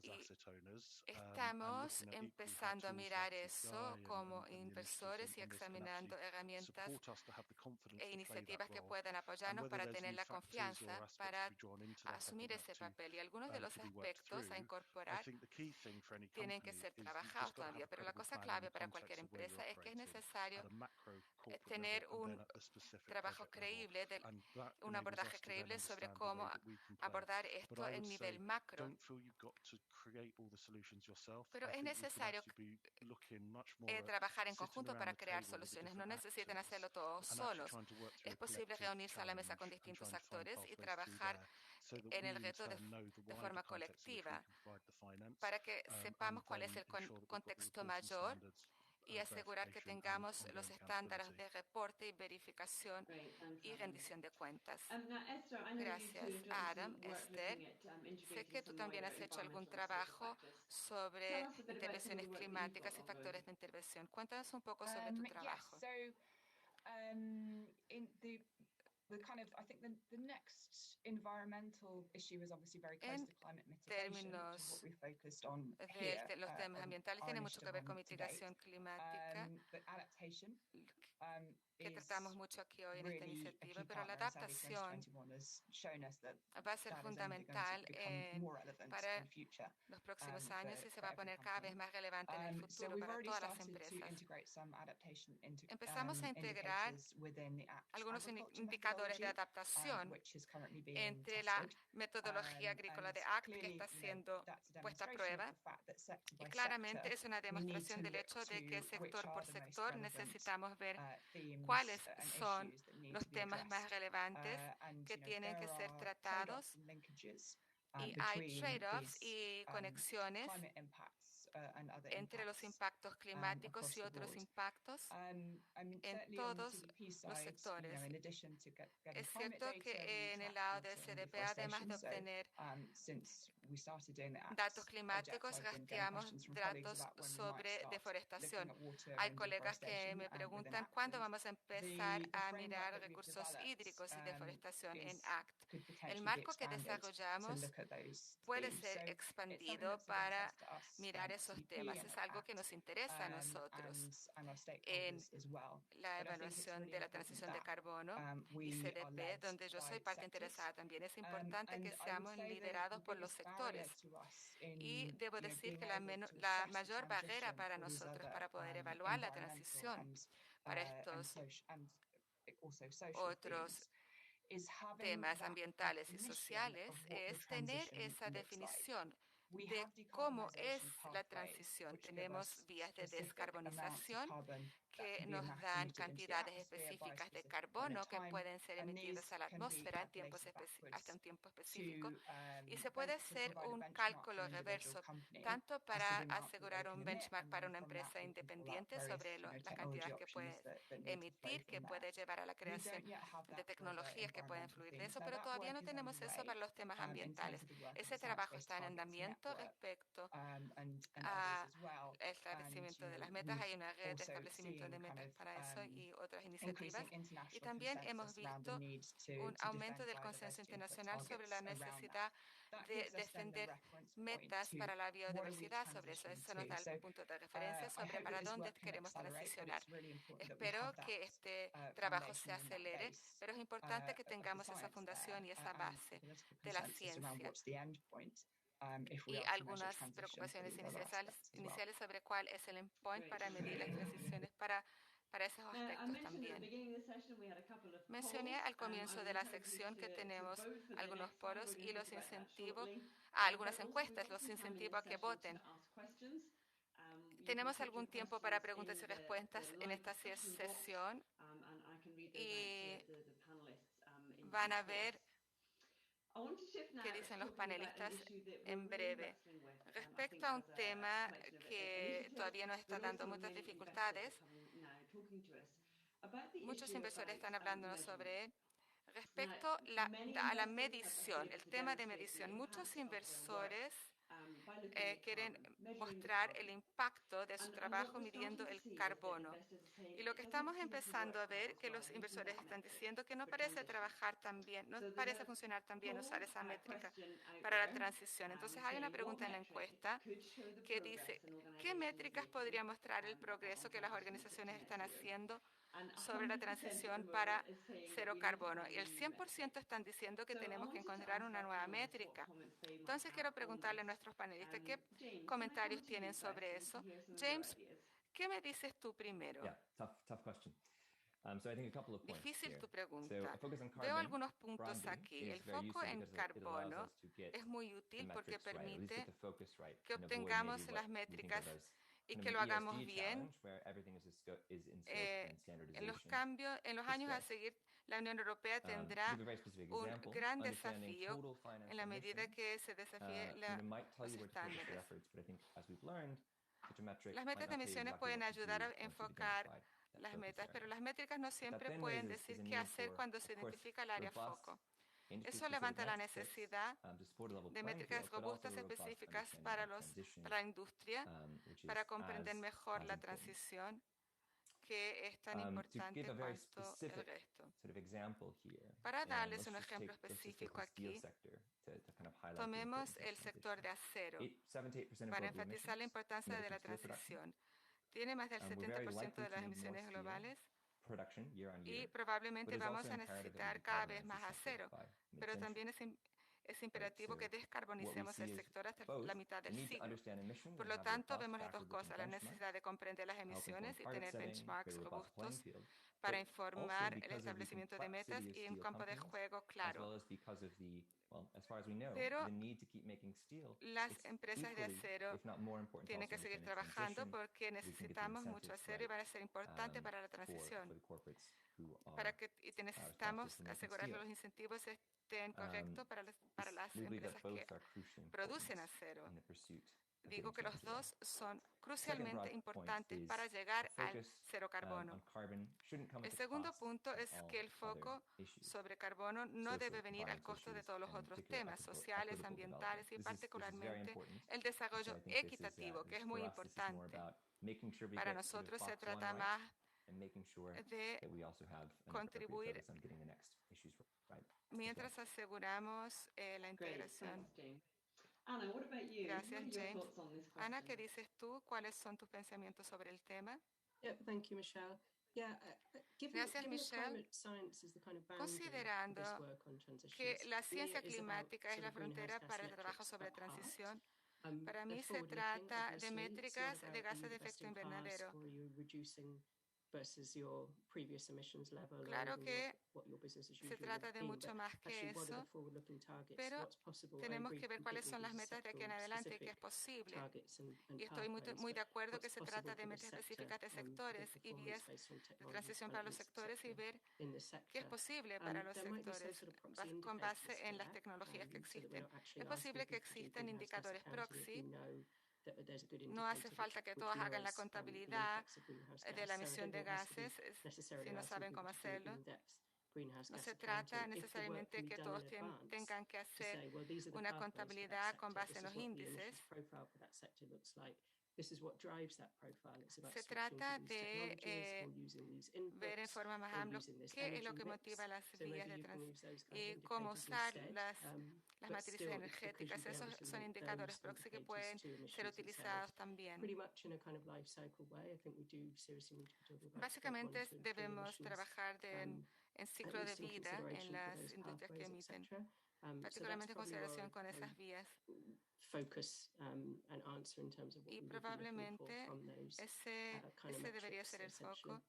Y estamos empezando a mirar eso como inversores y examinando herramientas e iniciativas que puedan apoyarnos para tener la confianza para asumir ese papel. Y algunos de los aspectos a incorporar tienen que ser trabajados todavía, pero la cosa clave para cualquier empresa es que es necesario tener un trabajo creíble, un abordaje creíble sobre cómo abordar esto en nivel macro. Pero es necesario trabajar en conjunto para crear soluciones. No necesitan hacerlo todos solos. Es posible reunirse a la mesa con distintos actores y trabajar en el reto de forma colectiva para que sepamos cuál es el contexto mayor y asegurar que tengamos los estándares de reporte y verificación y rendición de cuentas. Gracias, Adam. Esther, sé que tú también has hecho algún trabajo sobre intervenciones climáticas y factores de intervención. Cuéntanos un poco sobre tu trabajo. En términos de los temas ambientales, tiene mucho que ver con mitigación climática, que tratamos mucho aquí hoy en esta iniciativa, pero la adaptación va a ser fundamental para los próximos años y se va a poner cada vez más relevante en el futuro para todas las empresas. Empezamos a integrar algunos indicadores de adaptación entre la metodología agrícola de ACT que está siendo puesta a prueba y claramente es una demostración del hecho de que sector por sector necesitamos ver cuáles son los temas más relevantes que tienen que ser tratados y hay trade-offs y conexiones entre los impactos climáticos y otros impactos en todos los sectores. Es cierto que en el lado del CDP, además de obtener datos climáticos, rastreamos datos sobre deforestación. Hay colegas que me preguntan cuándo vamos a empezar a mirar recursos hídricos y deforestación en ACT. El marco que desarrollamos puede ser expandido para mirar esos temas. Es algo que nos interesa a nosotros en la evaluación de la transición de carbono y CDP, donde yo soy parte interesada también. Es importante que seamos liderados por los sectores. Y debo decir que la mayor barrera para nosotros para poder evaluar la transición para estos otros temas ambientales y sociales es tener esa definición de cómo es la transición. Tenemos vías de descarbonización que nos dan cantidades específicas de carbono que pueden ser emitidas a la atmósfera hasta un tiempo específico y se puede hacer un cálculo reverso tanto para asegurar un benchmark para una empresa independiente sobre las cantidades que puede emitir, que puede llevar a la creación de tecnologías que pueden fluir de eso, pero todavía no tenemos eso para los temas ambientales. Ese trabajo está en andamiento respecto al establecimiento de las metas. Hay una red de establecimiento montón de metas para eso y otras iniciativas. Y también hemos visto un aumento del consenso internacional sobre la necesidad de defender metas para la biodiversidad. Sobre eso nos da el punto de referencia sobre para dónde queremos transicionar. Espero que este trabajo se acelere, pero es importante que tengamos esa fundación y esa base de la ciencia. Y algunas preocupaciones iniciales sobre cuál es el endpoint para medir las transiciones para esos aspectos también. Mencioné al comienzo de la sección que tenemos algunos poros y los incentivos a algunas encuestas, los incentivos a que voten. Tenemos algún tiempo para preguntas y respuestas en esta sesión y van a ver qué dicen los panelistas en breve. Respecto a un tema que todavía nos está dando muchas dificultades, muchos inversores están hablando sobre él. Respecto a la medición, el tema de medición, muchos inversores quieren mostrar el impacto de su trabajo midiendo el carbono. Y lo que estamos empezando a ver que los inversores están diciendo que no parece trabajar tan bien, no parece funcionar tan bien usar esa métrica para la transición. Entonces hay una pregunta en la encuesta que dice, ¿qué métricas podría mostrar el progreso que las organizaciones están haciendo sobre la transición para cero carbono? Y el 100% están diciendo que tenemos que encontrar una nueva métrica. Entonces quiero preguntarle a nuestros panelistas qué comentarios tienen sobre eso. James, ¿qué me dices tú primero? Difícil tu pregunta. Veo algunos puntos aquí. El foco en carbono es muy útil porque permite que obtengamos las métricas y que lo hagamos bien. En los años a seguir, la Unión Europea tendrá un gran desafío en la medida que se desafíe los estándares. Las metas de emisiones pueden ayudar a enfocar las metas, pero las métricas no siempre pueden decir qué hacer cuando se identifica el área foco. Eso levanta la necesidad de métricas robustas específicas para la industria, para comprender mejor la transición, que es tan importante cuanto el resto. Para darles un ejemplo específico aquí, tomemos el sector de acero para enfatizar la importancia de la transición. Tiene más del 70% de las emisiones globales y probablemente vamos a necesitar cada vez más acero, pero también es imperativo que descarbonicemos el sector hasta la mitad del siglo. Por lo tanto, vemos las dos cosas, la necesidad de comprender las emisiones y tener benchmarks robustos para informar el establecimiento de metas y un campo de juego claro. Pero las empresas de acero tienen que seguir trabajando porque necesitamos mucho acero y va a ser importante para la transición. Y necesitamos asegurar que los incentivos estén correctos para las empresas que producen acero. Digo que los dos son crucialmente importantes para llegar al cero carbono. El segundo punto es que el foco sobre carbono no debe venir al costo de todos los otros temas sociales, ambientales y particularmente el desarrollo equitativo, que es muy importante. Para nosotros se trata más de contribuir mientras aseguramos la integración. Gracias, James. Ana, ¿qué dices tú? ¿Cuáles son tus pensamientos sobre el tema? Gracias, Michelle. Considerando que la ciencia climática es la frontera para el trabajo sobre transición, para mí se trata de métricas de gases de efecto invernadero. Claro que se trata de mucho más que eso, pero tenemos que ver cuáles son las metas de aquí en adelante y qué es posible. Y estoy muy de acuerdo que se trata de metas específicas de sectores y vías de transición para los sectores y ver qué es posible para los sectores con base en las tecnologías que existen. Es posible que existan indicadores proxy. No hace falta que todos hagan la contabilidad de la emisión de gases si no saben cómo hacerlo. No se trata necesariamente que todos tengan que hacer una contabilidad con base en los índices. Se trata de ver en forma más amplia qué es lo que motiva las vías de y cómo usar las matrices energéticas. Esos son indicadores proxy que pueden ser utilizados también. Básicamente debemos trabajar en ciclo de vida en las industrias que emiten, particularmente en consideración con esas vías. Y probablemente ese debería ser el foco.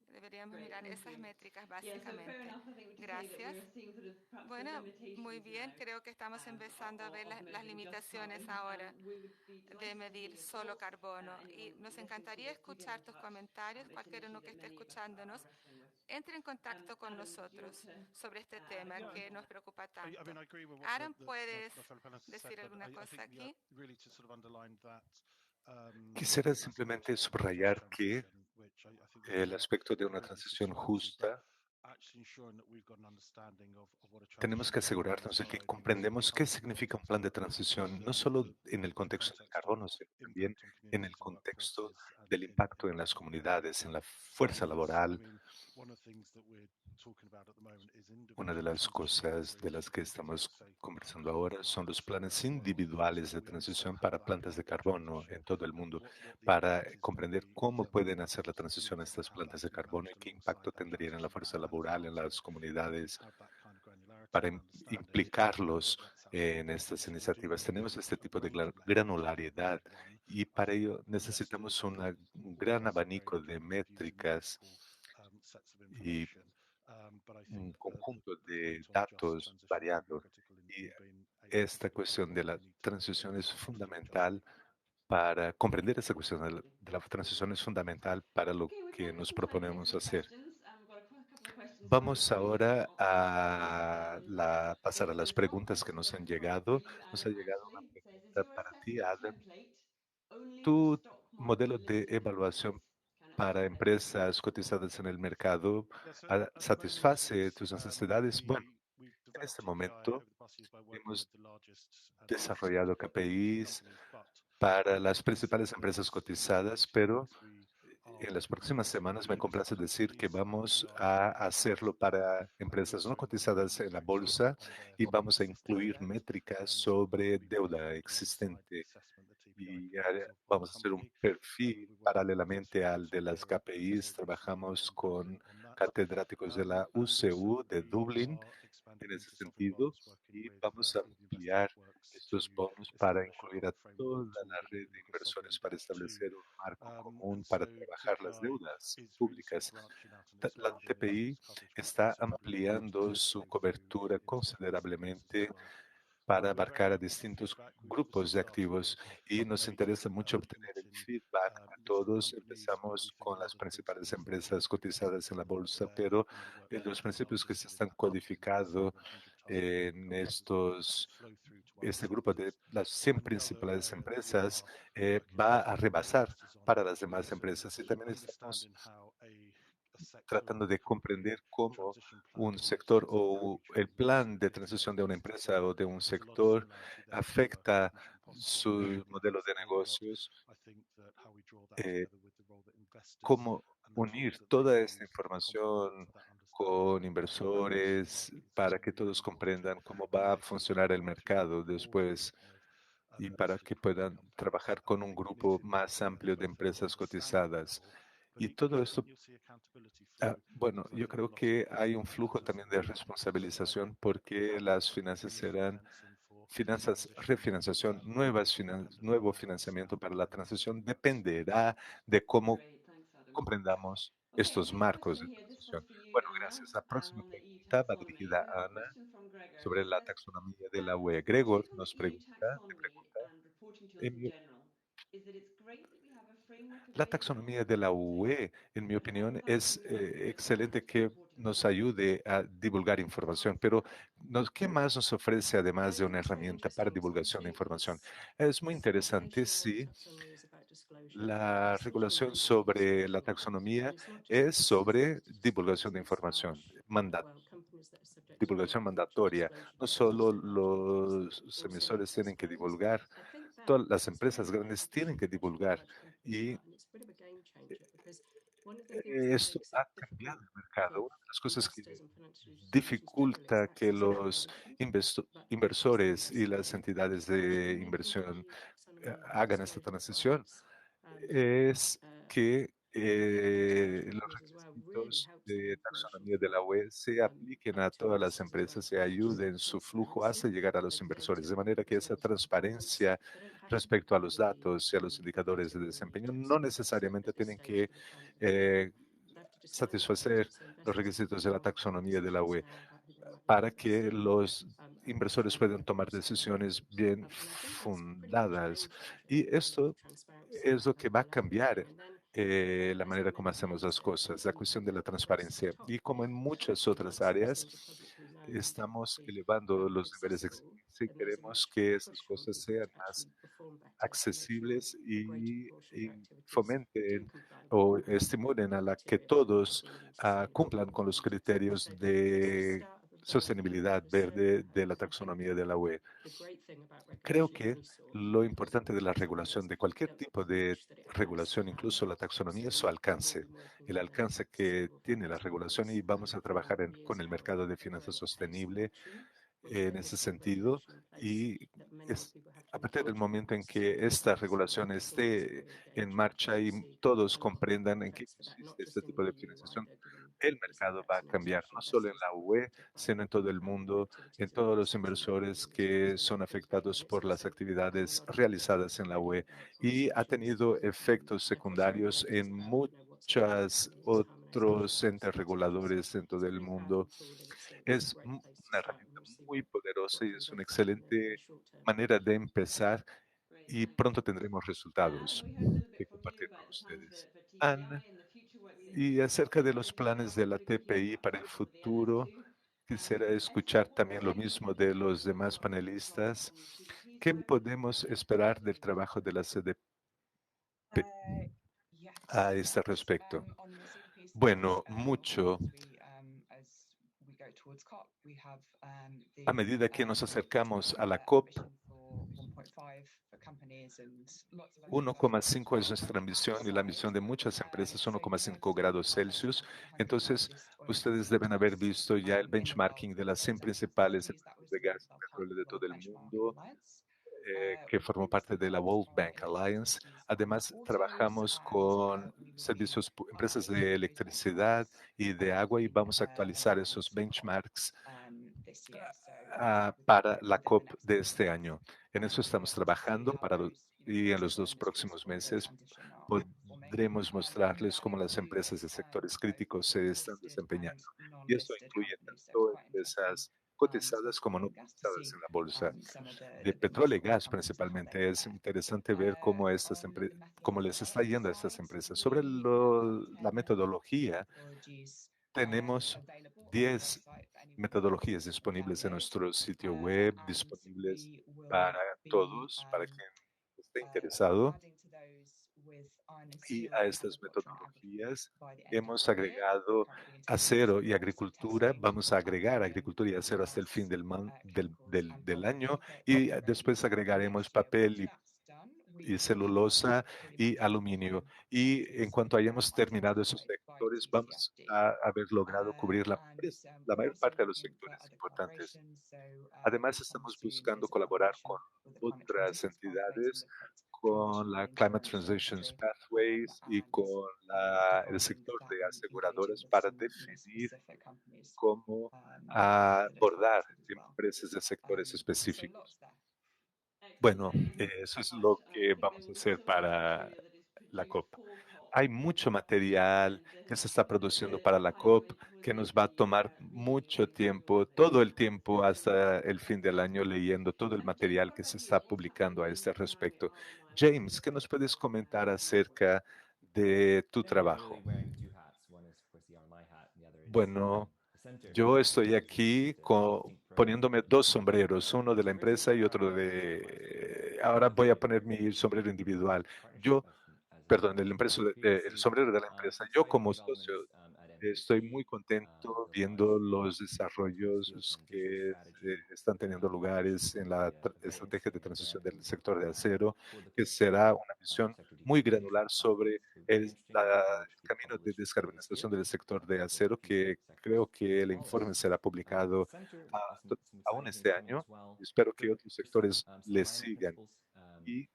Deberíamos mirar esas métricas básicamente. Gracias. Bueno, muy bien. Creo que estamos empezando a ver las limitaciones ahora de medir solo carbono. Y nos encantaría escuchar tus comentarios, cualquier uno que esté escuchándonos. Entre en contacto con nosotros sobre este tema que nos preocupa tanto. Aaron, ¿puedes decir alguna cosa aquí? Quisiera simplemente subrayar que el aspecto de una transición justa, tenemos que asegurarnos de que comprendemos qué significa un plan de transición, no solo en el contexto del carbono, sino también en el contexto del impacto en las comunidades, en la fuerza laboral. Una de las cosas de las que estamos conversando ahora son los planes individuales de transición para plantas de carbono en todo el mundo, para comprender cómo pueden hacer la transición a estas plantas de carbono y qué impacto tendrían en la fuerza laboral, en las comunidades, para implicarlos en estas iniciativas. Tenemos este tipo de granularidad y para ello necesitamos un gran abanico de métricas y un conjunto de datos variados. Y esta cuestión de la transición es fundamental para comprender esta cuestión de la transición es fundamental para lo que nos proponemos hacer. Vamos ahora a pasar a las preguntas que nos han llegado. Nos ha llegado una pregunta para ti, Adam. ¿Tu modelo de evaluación para empresas cotizadas en el mercado satisface tus necesidades? Bueno, en este momento hemos desarrollado KPIs para las principales empresas cotizadas, pero en las próximas semanas me complace decir que vamos a hacerlo para empresas no cotizadas en la bolsa y vamos a incluir métricas sobre deuda existente y vamos a hacer un perfil paralelamente al de las KPIs. Trabajamos con catedráticos de la UCU de Dublín en ese sentido y vamos a ampliar estos bonos para incluir a toda la red de inversores para establecer un marco común para trabajar las deudas públicas. La TPI está ampliando su cobertura considerablemente para abarcar a distintos grupos de activos y nos interesa mucho obtener el feedback de todos. Empezamos con las principales empresas cotizadas en la bolsa, pero los principios que se están codificados en este grupo de las 100 principales empresas va a rebasar para las demás empresas y también estamos tratando de comprender cómo un sector o el plan de transición de una empresa o de un sector afecta su modelo de negocios, cómo unir toda esta información con inversores para que todos comprendan cómo va a funcionar el mercado después y para que puedan trabajar con un grupo más amplio de empresas cotizadas. Y todo esto, bueno, yo creo que hay un flujo también de responsabilización porque las finanzas serán refinanciación, nuevo financiamiento para la transición dependerá de cómo comprendamos estos marcos de transición. Bueno, gracias. La próxima pregunta va dirigida a Ana sobre la taxonomía de la UE. Gregor nos pregunta, en mi la taxonomía de la UE, en mi opinión, es excelente que nos ayude a divulgar información, pero ¿qué más nos ofrece además de una herramienta para divulgación de información? Es muy interesante, sí. La regulación sobre la taxonomía es sobre divulgación de información, divulgación mandatoria. No solo los emisores tienen que divulgar, todas las empresas grandes tienen que divulgar y esto ha cambiado el mercado. Una de las cosas que dificulta que los inversores y las entidades de inversión hagan esta transición es que los requisitos de taxonomía de la UE se apliquen a todas las empresas y ayuden su flujo hasta llegar a los inversores, de manera que esa transparencia respecto a los datos y a los indicadores de desempeño no necesariamente tienen que eh, satisfacer los requisitos de la taxonomía de la UE para que los inversores puedan tomar decisiones bien fundadas. Y esto es lo que va a cambiar la manera como hacemos las cosas, la cuestión de la transparencia. Y como en muchas otras áreas, estamos elevando los niveles de exigencia y queremos que esas cosas sean más accesibles y fomenten o estimulen a la que todos cumplan con los criterios de sostenibilidad verde de la taxonomía de la UE. Creo que lo importante de la regulación, de cualquier tipo de regulación, incluso la taxonomía, es su alcance, el alcance que tiene la regulación y vamos a trabajar con el mercado de finanzas sostenible en ese sentido y es a partir del momento en que esta regulación esté en marcha y todos comprendan en qué consiste este tipo de financiación, el mercado va a cambiar, no solo en la UE, sino en todo el mundo, en todos los inversores que son afectados por las actividades realizadas en la UE y ha tenido efectos secundarios en muchos otros entes reguladores en todo el mundo. Es una herramienta muy poderosa y es una excelente manera de empezar y pronto tendremos resultados We heard a little que bit from you compartir con about the plans ustedes. for Anne, TPI in the future, what we y acerca de los planes de la really quickly TPI para el touch on some of the others futuro, too. quisiera Esther, escuchar what también lo can we mismo de los expect demás from your project panelistas. on CDP's ¿Qué work? podemos esperar del trabajo de la CDP a este respecto? Bueno, mucho. A medida que nos acercamos a la COP, 1,5 es nuestra ambición y la ambición de muchas empresas, 1,5 grados Celsius. Entonces, ustedes deben haber visto ya el benchmarking de las 100 principales empresas de gas y petróleo de todo el mundo, que formó parte de la World Bank Alliance. Además, trabajamos con empresas de electricidad y de agua y vamos a actualizar esos benchmarks para la COP de este año. En eso estamos trabajando y en los 2 próximos meses podremos mostrarles cómo las empresas de sectores críticos se están desempeñando. Y esto incluye tanto empresas cotizadas como no cotizadas en la bolsa de petróleo y gas principalmente. Es interesante ver cómo les está yendo a estas empresas. Sobre la metodología, tenemos 10 metodologías disponibles en nuestro sitio web, disponibles para todos, para quien esté interesado. Y a estas metodologías hemos agregado acero y agricultura. Vamos a agregar agricultura y acero hasta el fin del año y después agregaremos papel y celulosa y aluminio. Y en cuanto hayamos terminado esos sectores, vamos a haber logrado cubrir la mayor parte de los sectores importantes. Además, estamos buscando colaborar con otras entidades, con la Climate Transitions Pathways y con el sector de aseguradoras para definir cómo abordar empresas de sectores específicos. Bueno, eso es lo que vamos a hacer para la COP. Hay mucho material que se está produciendo para la COP que nos va a tomar mucho tiempo, todo el tiempo hasta el fin del año leyendo todo el material que se está publicando a este respecto. James, ¿qué nos puedes comentar acerca de tu trabajo? Bueno, yo estoy aquí poniéndome 2 sombreros, uno de la empresa y otro de... Ahora voy a poner mi sombrero individual. Perdón, el sombrero de la empresa. Yo como socio Estoy muy contento viendo los desarrollos que están teniendo lugares en la estrategia de transición del sector de acero, que será una visión muy granular sobre el camino de descarbonización del sector de acero, que creo que el informe será publicado aún este año. Espero que otros sectores le sigan. Y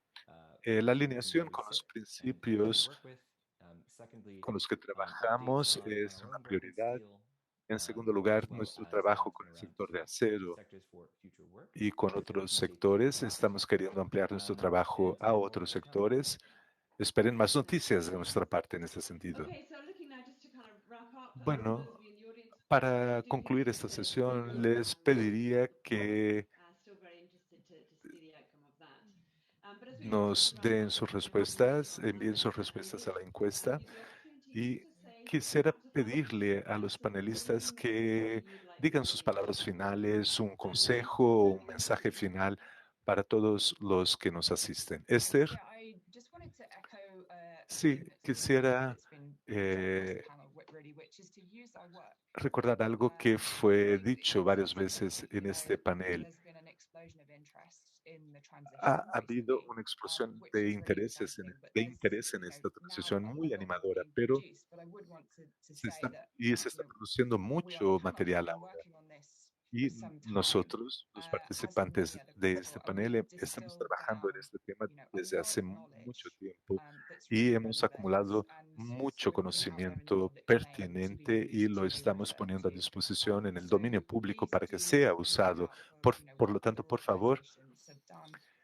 la alineación con los principios con los que trabajamos es una prioridad. En segundo lugar, nuestro trabajo con el sector de acero y con otros sectores. Estamos queriendo ampliar nuestro trabajo a otros sectores. Esperen más noticias de nuestra parte en este sentido. Bueno, para concluir esta sesión, les pediría que nos den sus respuestas, envíen sus respuestas a la encuesta. Y quisiera pedirle a los panelistas que digan sus palabras finales, un consejo o un mensaje final para todos los que nos asisten. Esther, sí, quisiera recordar algo que fue dicho varias veces en este panel. Ha habido una explosión de interés en esta transición muy animadora, pero se está produciendo mucho material ahora. Y nosotros, los participantes de este panel, estamos trabajando en este tema desde hace mucho tiempo y hemos acumulado mucho conocimiento pertinente y lo estamos poniendo a disposición en el dominio público para que sea usado. Por lo tanto, por favor,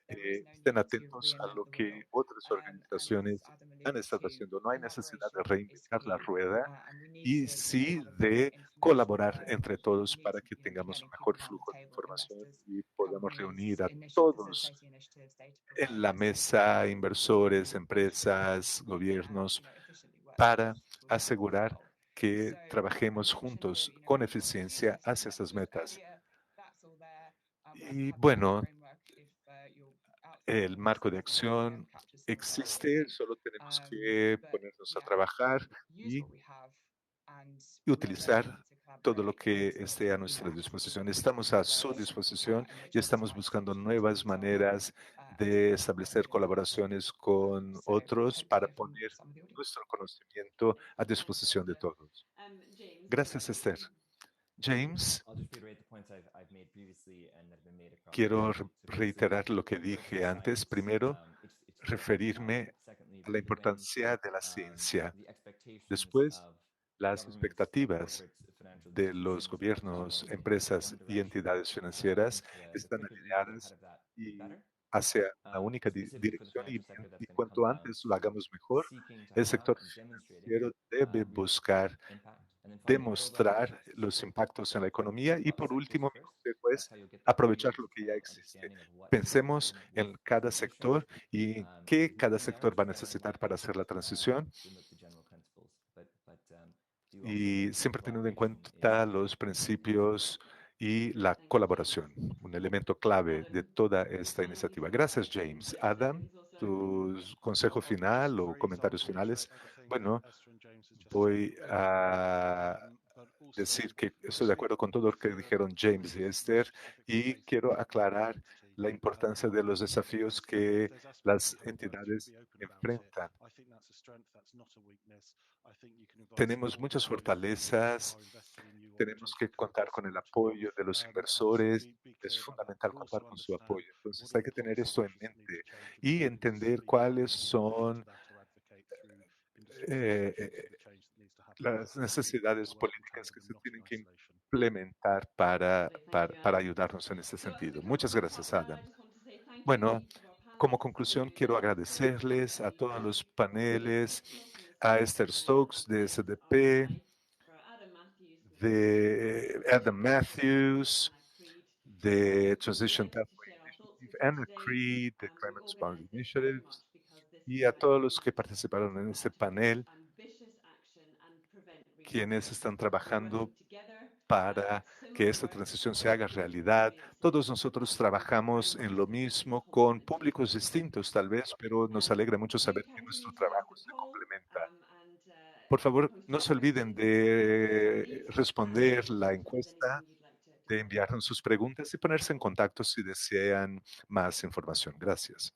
estén atentos a lo que otras organizaciones han estado haciendo. No hay necesidad de reinventar la rueda y sí de colaborar entre todos para que tengamos un mejor flujo de información y podamos reunir a todos en la mesa, inversores, empresas, gobiernos, para asegurar que trabajemos juntos con eficiencia hacia esas metas. Y bueno, el marco de acción existe, solo tenemos que ponernos a trabajar y utilizar todo lo que esté a nuestra disposición. Estamos a su disposición y estamos buscando nuevas maneras de establecer colaboraciones con otros para poner nuestro conocimiento a disposición de todos. Gracias, Esther. James, quiero reiterar lo que dije antes. Primero, referirme a la importancia de la ciencia. Después, las expectativas de los gobiernos, empresas y entidades financieras están alineadas y hacia la única dirección y cuanto antes lo hagamos mejor, el sector financiero debe buscar demostrar los impactos en la economía y por último, mi consejo es aprovechar lo que ya existe. Pensemos en cada sector y qué cada sector va a necesitar para hacer la transición y siempre teniendo en cuenta los principios y la colaboración, un elemento clave de toda esta iniciativa. Gracias, James. Adam, tu consejo final o comentarios finales. Bueno, voy a decir que estoy de acuerdo con todo lo que dijeron James y Esther y quiero aclarar la importancia de los desafíos que las entidades enfrentan. Tenemos muchas fortalezas, tenemos que contar con el apoyo de los inversores, es fundamental contar con su apoyo. Entonces hay que tener esto en mente y entender cuáles son las necesidades políticas que se tienen que implementar para ayudarnos en este sentido. Muchas gracias, Adam. Bueno, como conclusión, quiero agradecerles a todos los paneles, a Esther Stokes de SDP, de Adam Matthews, de Transition Pathway Initiative, Anna Creed, de Climate Response Initiative, y a todos los que participaron en este panel, quienes están trabajando para que esta transición se haga realidad. Todos nosotros trabajamos en lo mismo con públicos distintos tal vez, pero nos alegra mucho saber que nuestro trabajo se complementa. Por favor, no se olviden de responder la encuesta, de enviarnos sus preguntas y ponerse en contacto si desean más información. Gracias.